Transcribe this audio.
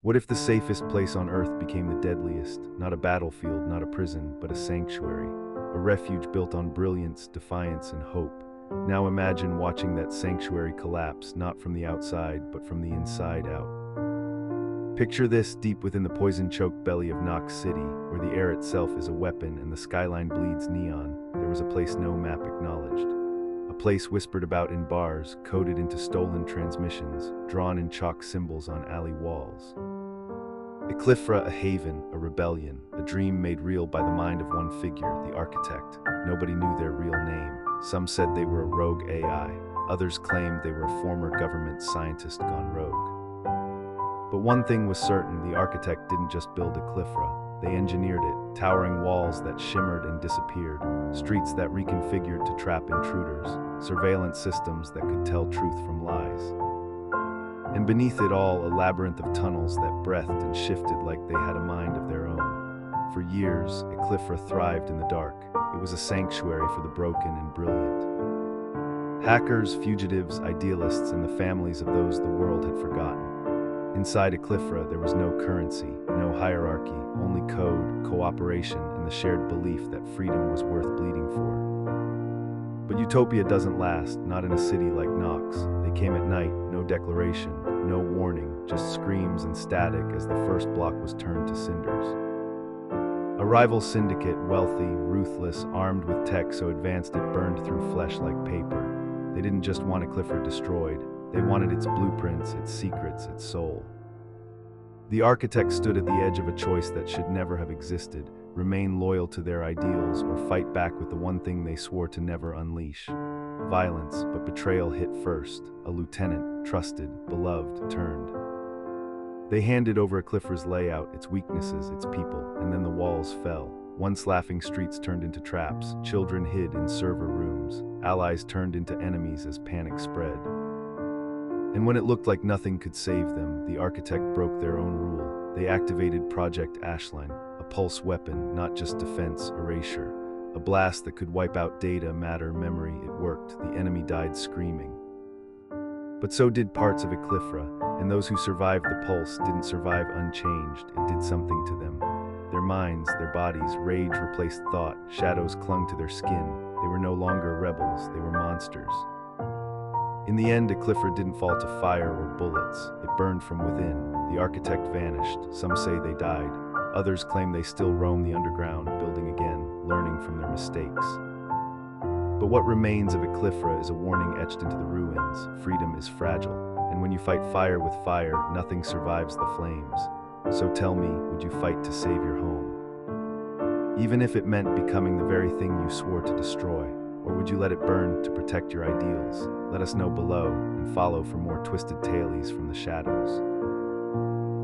What if the safest place on Earth became the deadliest? Not a battlefield, not a prison, but a sanctuary. A refuge built on brilliance, defiance, and hope. Now imagine watching that sanctuary collapse, not from the outside, but from the inside out. Picture this deep within the poison-choked belly of Knox City, where the air itself is a weapon and the skyline bleeds neon. There was a place no map acknowledged. A place whispered about in bars, coded into stolen transmissions, drawn in chalk symbols on alley walls. Ecliphra, a haven, a rebellion, a dream made real by the mind of one figure, the architect. Nobody knew their real name. Some said they were a rogue AI. Others claimed they were a former government scientist gone rogue. But one thing was certain, the architect didn't just build Ecliphra. They engineered it, towering walls that shimmered and disappeared, streets that reconfigured to trap intruders, surveillance systems that could tell truth from lies. And beneath it all, a labyrinth of tunnels that breathed and shifted like they had a mind of their own. For years, Ecliphra thrived in the dark. It was a sanctuary for the broken and brilliant. Hackers, fugitives, idealists, and the families of those the world had forgotten. Inside Ecliphra, there was no currency, no hierarchy, only code, cooperation, and the shared belief that freedom was worth bleeding for. But Utopia doesn't last, not in a city like Knox. They came at night, no declaration, no warning, just screams and static as the first block was turned to cinders. A rival syndicate, wealthy, ruthless, armed with tech so advanced it burned through flesh like paper. They didn't just want Ecliphra destroyed. They wanted its blueprints, its secrets, its soul. The architect stood at the edge of a choice that should never have existed: remain loyal to their ideals or fight back with the one thing they swore to never unleash. Violence, but betrayal hit first. A lieutenant, trusted, beloved, turned. They handed over Ecliphra's layout, its weaknesses, its people, and then the walls fell. Once laughing streets turned into traps, children hid in server rooms, allies turned into enemies as panic spread. And when it looked like nothing could save them, the architect broke their own rule. They activated Project Ashline, a pulse weapon, not just defense, erasure. A blast that could wipe out data, matter, memory. It worked. The enemy died screaming. But so did parts of Ecliphra, and those who survived the pulse didn't survive unchanged. It did something to them. Their minds, their bodies, rage replaced thought. Shadows clung to their skin. They were no longer rebels, they were monsters. In the end, Ecliphra didn't fall to fire or bullets. It burned from within. The architect vanished. Some say they died. Others claim they still roam the underground, building again, learning from their mistakes. But what remains of Ecliphra is a warning etched into the ruins. Freedom is fragile, and when you fight fire with fire, nothing survives the flames. So tell me, would you fight to save your home? Even if it meant becoming the very thing you swore to destroy? Or would you let it burn to protect your ideals? Let us know below and follow for more twisted tales from the shadows.